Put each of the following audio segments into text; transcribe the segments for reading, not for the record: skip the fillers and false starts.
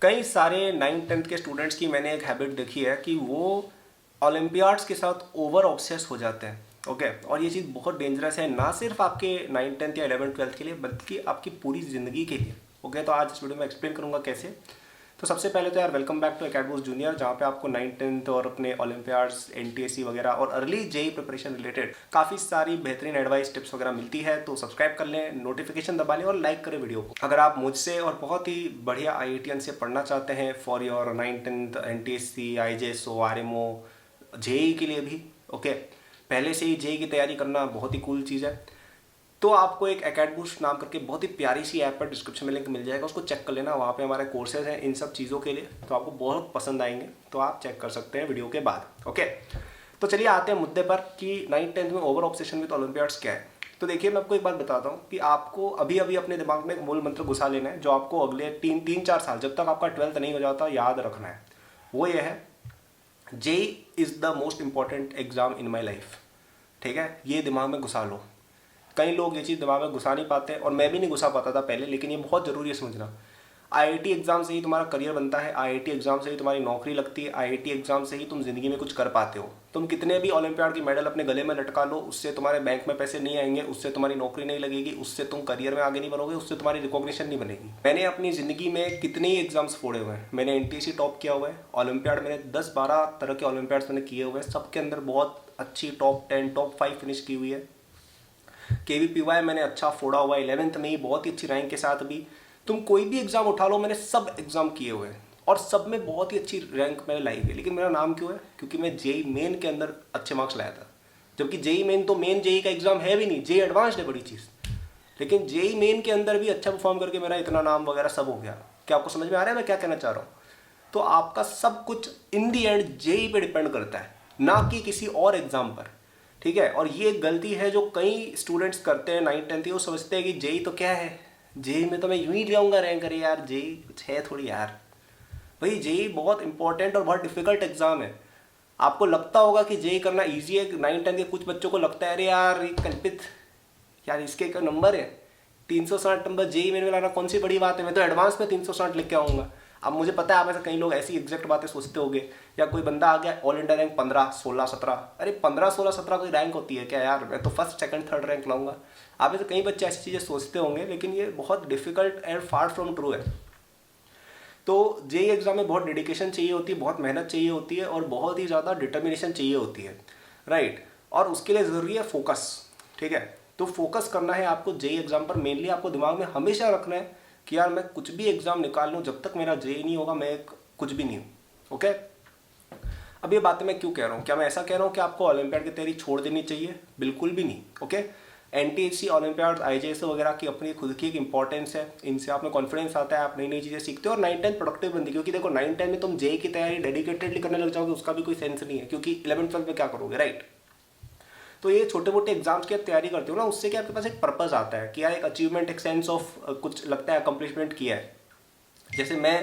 कई सारे 9th-10th के स्टूडेंट्स की मैंने एक हैबिट देखी है कि वो ओलंपियाड्स के साथ ओवर ऑब्सेस हो जाते हैं। ओके, और ये चीज़ बहुत डेंजरस है, ना सिर्फ आपके 9th-10th या 11th-12th के लिए बल्कि आपकी पूरी ज़िंदगी के लिए। ओके, तो आज इस वीडियो में एक्सप्लेन करूंगा कैसे। तो सबसे पहले तो यार वेलकम बैक टू एकेडबूस्ट जूनियर, जहाँ पे आपको 9th-10th और अपने ओलंपियाड्स, एनटीएससी वगैरह और अर्ली जेई प्रिपरेशन रिलेटेड काफ़ी सारी बेहतरीन एडवाइस, टिप्स वगैरह मिलती है। तो सब्सक्राइब कर लें, नोटिफिकेशन दबा लें और लाइक करें वीडियो को। अगर आप मुझसे और बहुत ही बढ़िया IITian से पढ़ना चाहते हैं for your 9th-10th NTSC, IJSO, RMO, JEE के लिए भी, ओके, पहले से ही जेई की तैयारी करना बहुत ही कूल चीज़ है, तो आपको एक एकेडबूस्ट नाम करके बहुत ही प्यारी सी ऐप पर डिस्क्रिप्शन में लिंक मिल जाएगा, उसको चेक कर लेना। वहाँ पे हमारे कोर्सेज हैं इन सब चीज़ों के लिए, तो आपको बहुत पसंद आएंगे, तो आप चेक कर सकते हैं वीडियो के बाद। ओके, तो चलिए आते हैं मुद्दे पर कि 9th-10th में ओवर ऑब्सेशन विद ओलंपियाड्स क्या है। तो देखिए, मैं आपको एक बात बताता हूँ कि आपको अभी अभी अपने दिमाग में एक मूल मंत्र घुसा लेना है, जो आपको अगले 3-4 साल, जब तक आपका 12th नहीं हो जाता, याद रखना है। वो ये है, JEE is the most important exam in my life. ठीक है, ये दिमाग में घुसा लो। कई लोग ये चीज़ दिमाग में घुसा नहीं पाते, और मैं भी नहीं घुसा पाता था पहले, लेकिन ये बहुत ज़रूरी है समझना। IIT एग्जाम से ही तुम्हारा करियर बनता है, IIT एग्जाम से ही तुम्हारी नौकरी लगती है, IIT एग्जाम से ही तुम जिंदगी में कुछ कर पाते हो। तुम कितने भी ओलंपियाड की मेडल अपने गले में लटका लो, उससे तुम्हारे बैंक में पैसे नहीं आएंगे, उससे तुम्हारी नौकरी नहीं लगेगी, उससे तुम करियर में आगे नहीं बढ़ोगे, उससे तुम्हारी रिकॉग्निशन नहीं बनेगी। मैंने अपनी ज़िंदगी में कितने ही एग्जाम्स फोड़े हुए हैं। मैंने NTSC टॉप किया हुआ है, ओलंपियाड मैंने 10-12 तरह के ओलंपियाड्स मैंने किए हुए हैं, सबके अंदर बहुत अच्छी टॉप 10, टॉप 5 फिनिश की हुई है। KVPY मैंने अच्छा फोड़ा हुआ है 11th में ही, बहुत ही अच्छी रैंक के साथ भी। तुम कोई भी एग्जाम उठा लो, मैंने सब एग्जाम किए हुए हैं और सब में बहुत ही अच्छी रैंक मैंने लाई है। लेकिन मेरा नाम क्यों है? क्योंकि मैं जेई मेन के अंदर अच्छे मार्क्स लाया था। जबकि जेई मेन तो मेन जेई का एग्जाम है भी नहीं, जेई एडवांस्ड है बड़ी चीज़। लेकिन जेई मेन के अंदर भी अच्छा परफॉर्म करके मेरा इतना नाम वगैरह सब हो गया। क्या आपको समझ में आ रहा है मैं क्या कहना चाह रहा हूँ? तो आपका सब कुछ इन दी एंड जेई पे डिपेंड करता है, ना कि किसी और एग्जाम पर। ठीक है, और ये गलती है जो कई स्टूडेंट्स करते हैं 9th-10th, वो समझते हैं कि जेई तो क्या है, जेई में तो मैं यूं ही जाऊंगा रैंक। अरे यार, जेई कुछ है थोड़ी यार। भाई, जेई बहुत इंपॉर्टेंट और बहुत डिफिकल्ट एग्जाम है। आपको लगता होगा कि जेई करना ईजी है, 9th-10th के कुछ बच्चों को लगता है अरे यार ये कल्पित, यार इसके क्या नंबर है, 360 नंबर जेई मेरे में लाना कौन सी बड़ी बात है, मैं तो एडवांस में 360 लिख के आऊँगा। अब मुझे पता है आप ऐसे कई लोग ऐसी एग्जैक्ट बातें सोचते होंगे, या कोई बंदा आ गया ऑल इंडिया रैंक 15, 16, 17, अरे 15, 16, 17 कोई रैंक होती है क्या यार, मैं तो फर्स्ट, सेकंड, थर्ड रैंक लाऊंगा। आप ऐसे कई बच्चे ऐसी चीज़ें सोचते होंगे, लेकिन ये बहुत difficult and far from true है। तो जेई एग्जाम में बहुत डेडिकेशन चाहिए होती है, बहुत मेहनत चाहिए होती है, और बहुत ही ज़्यादा डिटर्मिनेशन चाहिए होती है, राइट। और उसके लिए ज़रूरी है फोकस। ठीक है, तो फोकस करना है आपको जेई एग्जाम पर। मेनली आपको दिमाग में हमेशा रखना है कि यार मैं कुछ भी एग्जाम निकाल लूँ, जब तक मेरा जेई नहीं होगा मैं कुछ भी नहीं हूँ। ओके, अब ये बातें मैं क्यों कह रहा हूँ? क्या मैं ऐसा कह रहा हूँ कि आपको ओलंपियाड की तैयारी छोड़ देनी चाहिए? बिल्कुल भी नहीं। ओके, NTSC, ओलंपियाड, IJSO वगैरह की अपनी खुद की एक इंपॉर्टेंस है, इनसे आप में कॉन्फिडेंस आता है, आप नई नई चीज़ें सीखते हो और 9th-10th प्रोडक्टिव बनती है। क्योंकि देखो 9th-10th में तुम जेई की तैयारी डेडिकेटेडली करने लग जाओगे, उसका भी कोई सेंस नहीं है, क्योंकि 11th-12th में क्या करोगे, राइट। तो ये छोटे मोटे एग्जाम्स की तैयारी करते हो ना, उससे क्या आपके पास एक पर्पस आता है कि यार एक अचीवमेंट, एक सेंस ऑफ कुछ लगता है अकम्पलिशमेंट किया है। जैसे मैं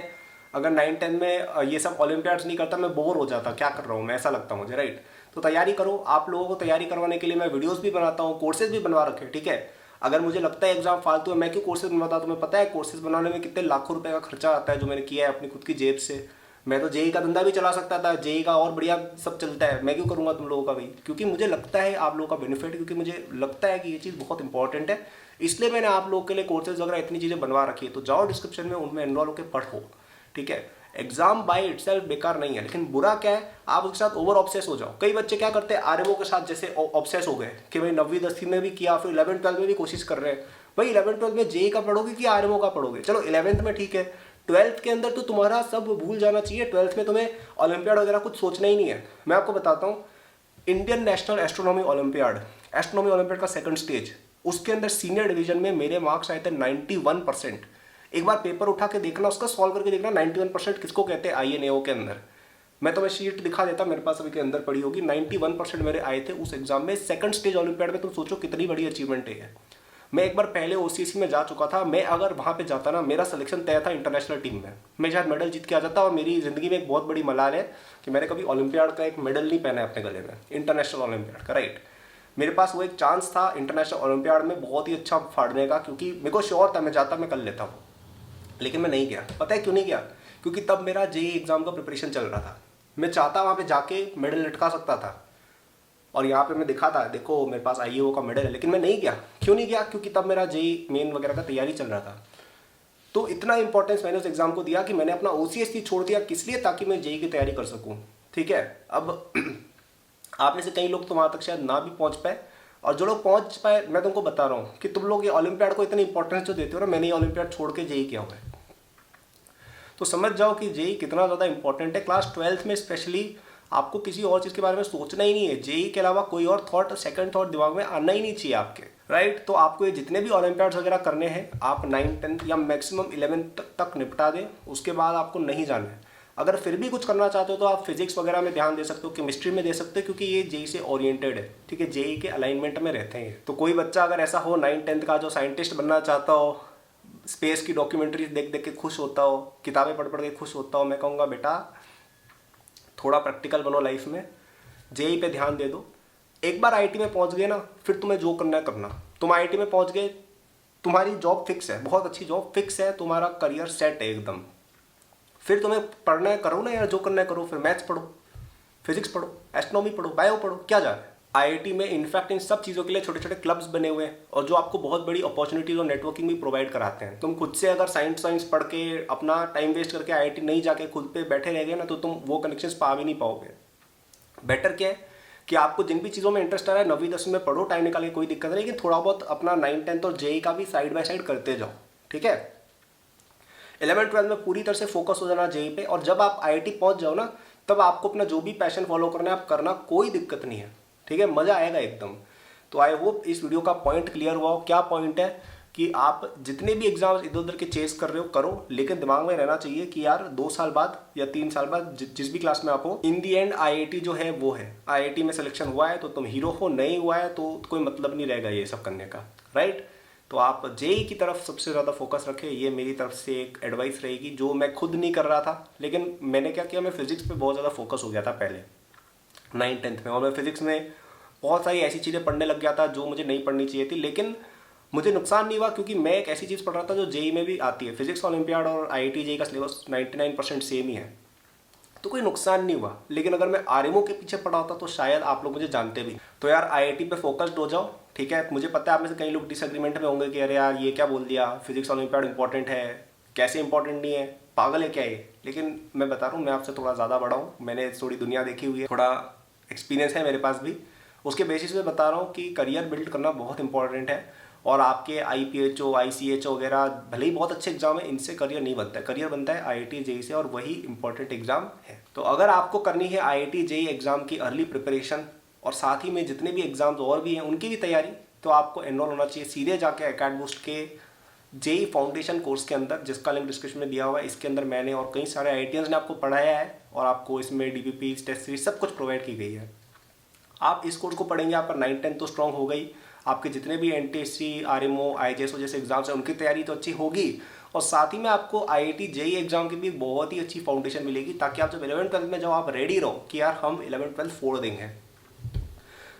अगर 9th-10th में ये सब ओलंपियाड्स नहीं करता, मैं बोर हो जाता, क्या कर रहा हूँ मैं, ऐसा लगता मुझे, राइट। तो तैयारी करो। आप लोगों को तैयारी करवाने के लिए मैं वीडियोस भी बनाता हूँ, कोर्सेज भी बनवा रखे, ठीक है। अगर मुझे लगता है एग्जाम फालतू है, मैं क्यों कोर्सेज बनवाता? तुम्हें पता है कोर्सेज बनाने में कितने लाखों रुपए का खर्चा आता है, जो मैंने किया है अपनी खुद की जेब से। मैं तो जेई का धंधा भी चला सकता था, जेई का और बढ़िया सब चलता है, मैं क्यों करूँगा तुम लोगों का भी? क्योंकि मुझे लगता है आप लोगों का बेनिफिट, क्योंकि मुझे लगता है कि ये चीज़ बहुत इंपॉर्टेंट है, इसलिए मैंने आप लोगों के लिए कोर्सेज वगैरह इतनी चीज़ें बनवा रखी है। तो जाओ डिस्क्रिप्शन में, उनमें एनरोल होकर पढ़ो, ठीक है। एग्जाम बाय इटसेल्फ बेकार नहीं है, लेकिन बुरा क्या है, आप उसके साथ ओवर ऑब्सेस हो जाओ। कई बच्चे क्या करते हैं, RMO के साथ जैसे ऑब्सेस हो गए कि भाई 9वीं 10वीं में भी किया, फिर 11th-12th में भी कोशिश कर रहे हैं। भाई 11th-12th में जेई का पढ़ोगे कि RMO का पढ़ोगे? चलो 11th में ठीक है, 12th के अंदर तो तुम्हारा सब भूल जाना चाहिए। 12th में तुम्हें ओलंपियाड वगैरह कुछ सोचना ही नहीं है। मैं आपको बताता हूँ, Indian national astronomy olympiad, astronomy olympiad का सेकंड स्टेज, उसके अंदर सीनियर डिवीजन में मेरे मार्क्स आए थे 91%। एक बार पेपर उठा के देखना, उसका सॉल्व करके देखना, 91% किसको कहते हैं INAO के अंदर। मैं तुम्हें शीट दिखा देता, मेरे पास अभी के अंदर पड़ी होगी। 91% मेरे आए थे उस एग्जाम में, सेकंड स्टेज ओलंपियाड में। तुम सोचो कितनी बड़ी अचीवमेंट है। मैं एक बार पहले OCC में जा चुका था। मैं अगर वहाँ पे जाता ना, मेरा सिलेक्शन तय था इंटरनेशनल टीम में, मैं शायद मेडल जीत के आ जाता। और मेरी ज़िंदगी में एक बहुत बड़ी मलाल है कि मैंने कभी ओलंपियाड का एक मेडल नहीं पहना है अपने गले में, इंटरनेशनल ओलंपियाड का, राइट। मेरे पास वो एक चांस था इंटरनेशनल ओलंपियाड में बहुत ही अच्छा फाड़ने का, क्योंकि मेरे को श्योर था मैं जाता, मैं कर लेता हूँ। लेकिन मैं नहीं गया। पता है क्यों नहीं गया? क्योंकि तब मेरा जेई एग्ज़ाम का प्रिपरेशन चल रहा था। मैं चाहता वहाँ पे जाके मेडल लटका सकता था और यहाँ पे मैं दिखा था, देखो मेरे पास आईएओ का मेडल है, लेकिन मैं नहीं गया। क्यों नहीं गया? क्योंकि तब मेरा जेई मेन वगैरह का तैयारी चल रहा था। तो इतना इंपॉर्टेंस मैंने उस एग्ज़ाम को दिया कि मैंने अपना ओसीएससी छोड़ दिया। किस लिए? ताकि मैं जेई की तैयारी कर सकूँ। ठीक है, अब आप में से कई लोग तो वहाँ तक शायद ना भी पहुँच पाए, और जो लोग पहुँच पाए मैं तुमको बता रहा हूँ कि तुम लोग ये ओलंपियाड को इतनी इंपॉर्टेंस जो देते हो ना, मैंने ये ओलंपियाड छोड़ के जेई किया हुआ है। तो समझ जाओ कि जेई कितना ज़्यादा इंपॉर्टेंट है। क्लास 12th में स्पेशली आपको किसी और चीज़ के बारे में सोचना ही नहीं है। जेई के अलावा कोई और थॉट, सेकंड थॉट दिमाग में आना ही नहीं चाहिए आपके, राइट। तो आपको ये जितने भी ओलंपियाड्स वगैरह करने हैं आप 9th 10th या मैक्सिमम 11th तक निपटा दें, उसके बाद आपको नहीं जाना है। अगर फिर भी कुछ करना चाहते हो तो आप फिजिक्स वगैरह में ध्यान दे सकते हो, केमिस्ट्री में दे सकते हो, क्योंकि ये जेई से ओरिएंटेड है। ठीक है, जेई के अलाइनमेंट में रहते हैं। तो कोई बच्चा अगर ऐसा हो 9th 10th का जो साइंटिस्ट बनना चाहता हो, स्पेस की डॉक्यूमेंट्री देख देख के खुश होता हो, किताबें पढ़ पढ़ के खुश होता हो, मैं कहूँगा बेटा थोड़ा प्रैक्टिकल बनो लाइफ में, जेई पे ध्यान दे दो। एक बार आईटी में पहुंच गए ना, फिर तुम्हें जो करना है करना। तुम आईटी में पहुंच गए, तुम्हारी जॉब फिक्स है, बहुत अच्छी जॉब फिक्स है, तुम्हारा करियर सेट है एकदम। फिर तुम्हें पढ़ना है, करो ना यार, जो करना है करो। फिर मैथ्स पढ़ो, फिजिक्स पढ़ो, एस्ट्रोनॉमी पढ़ो, बायो पढ़ो, क्या जा रहा है। आईआईटी में इनफैक्ट इन सब चीज़ों के लिए छोटे छोटे क्लब्स बने हुए हैं, और जो आपको बहुत बड़ी अपॉर्चुनिटीज और नेटवर्किंग भी प्रोवाइड कराते हैं। तुम खुद से अगर साइंस पढ़ के अपना टाइम वेस्ट करके आईआईटी नहीं जाके खुद पे बैठे रह गए ना, तो तुम वो कनेक्शंस पा भी नहीं पाओगे। बेटर क्या है कि आपको जिन भी चीज़ों में इंटरेस्ट आ रहा है 9वीं 10वीं में पढ़ो, टाइम निकाल के, कोई दिक्कत नहीं, लेकिन थोड़ा बहुत अपना 9th 10th और जेई का भी साइड बाय साइड करते जाओ। ठीक है, 11th 12th में पूरी तरह से फोकस हो जाना जेई पे, और जब आप आईआईटी पहुंच जाओ ना, तब आपको अपना जो भी पैशन फॉलो करना है आप करना, कोई दिक्कत नहीं है। ठीक है, मज़ा आएगा एकदम। तो आई होप इस वीडियो का पॉइंट क्लियर हुआ हो। क्या पॉइंट है कि आप जितने भी एग्जाम्स इधर उधर के चेस कर रहे हो करो, लेकिन दिमाग में रहना चाहिए कि यार 2 साल बाद या 3 साल बाद जिस भी क्लास में आप हो, इन दी एंड आईआईटी जो है वो है। आईआईटी में सिलेक्शन हुआ है तो तुम हीरो हो, नहीं हुआ है तो कोई मतलब नहीं रहेगा ये सब करने का, राइट। तो आप जेई की तरफ सबसे ज़्यादा फोकस रखें, ये मेरी तरफ से एक एडवाइस रहेगी, जो मैं खुद नहीं कर रहा था। लेकिन मैंने क्या किया, मैं फिजिक्स पे बहुत ज़्यादा फोकस हो गया था पहले 9th 10th में, और मैं फिजिक्स में बहुत सारी ऐसी चीज़ें पढ़ने लग गया था जो मुझे नहीं पढ़नी चाहिए थी। लेकिन मुझे नुकसान नहीं हुआ, क्योंकि मैं एक ऐसी चीज़ पढ़ रहा था जो जेई में भी आती है। फिजिक्स ओलंपियाड और आईआईटी जेई का सिलेबस 99% सेम ही है, तो कोई नुकसान नहीं हुआ। लेकिन अगर मैं आरएमओ के पीछे पढ़ा होता तो शायद आप लोग मुझे जानते भी। तो यार आईआईटी पे फोकस्ड हो जाओ। ठीक है, मुझे पता है आप में से कई लोग डिसएग्रीमेंट में होंगे कि अरे यार ये क्या बोल दिया, फिजिक्स ओलंपियाड इंपॉर्टेंट है, कैसे इंपॉर्टेंट नहीं है, पागल है क्या ये। लेकिन मैं बता रहा हूँ, मैं आपसे थोड़ा ज़्यादा बड़ा हूँ, मैंने थोड़ी दुनिया देखी हुई है, थोड़ा एक्सपीरियंस है मेरे पास भी। उसके बेसिस पे बता रहा हूँ कि करियर बिल्ड करना बहुत इंपॉर्टेंट है, और आपके आईपीएचओ आईसीएचओ वगैरह भले ही बहुत अच्छे एग्जाम है, इनसे करियर नहीं बनता है। करियर बनता है आईआईटी जेई से, और वही इंपॉर्टेंट एग्जाम है। तो अगर आपको करनी है आईआईटी जेई एग्जाम की अर्ली प्रिपरेशन, और साथ ही में जितने भी एग्जाम्स और भी हैं उनकी भी तैयारी, तो आपको एनरोल होना चाहिए सीधे जाके अकेडबूस्ट के जेई फाउंडेशन कोर्स के अंदर, जिसका लिंक डिस्क्रिप्शन में दिया हुआ है। इसके अंदर मैंने और कई सारे आईआईटीएंस ने आपको पढ़ाया है, और आपको इसमें डीपीपी टेस्ट सीरीज सब कुछ प्रोवाइड की गई है। आप इस कोर्स को पढ़ेंगे, आपका 9th 10th तो स्ट्रॉन्ग हो गई, आपके जितने भी एनटीएससी आरएमओ आईजेएसओ जैसे एग्जाम्स हैं उनकी तैयारी तो अच्छी होगी, और साथ ही में आपको आईआईटी जेई एग्जाम की भी बहुत ही अच्छी फाउंडेशन मिलेगी, ताकि आप जब 11th 12th में जब आप रेडी रहो कि यार हम 11th 12th फोड़ देंगे।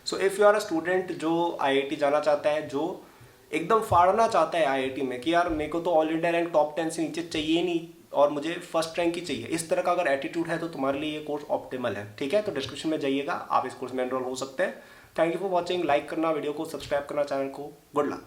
So if you are a student जो आईआईटी जाना चाहता है, जो एकदम फाड़ना चाहता है आईआईटी में कि यार मेरे को तो ऑल इंडिया रैंक टॉप 10 से नीचे चाहिए नहीं, और मुझे फर्स्ट रैंक ही चाहिए, इस तरह का अगर एटीट्यूड है तो तुम्हारे लिए ये कोर्स ऑप्टिमल है। ठीक है, तो डिस्क्रिप्शन में जाइएगा, आप इस कोर्स में एनरोल हो सकते हैं। Thank you for watching. Like करना वीडियो को, सब्सक्राइब करना चैनल को। Good luck.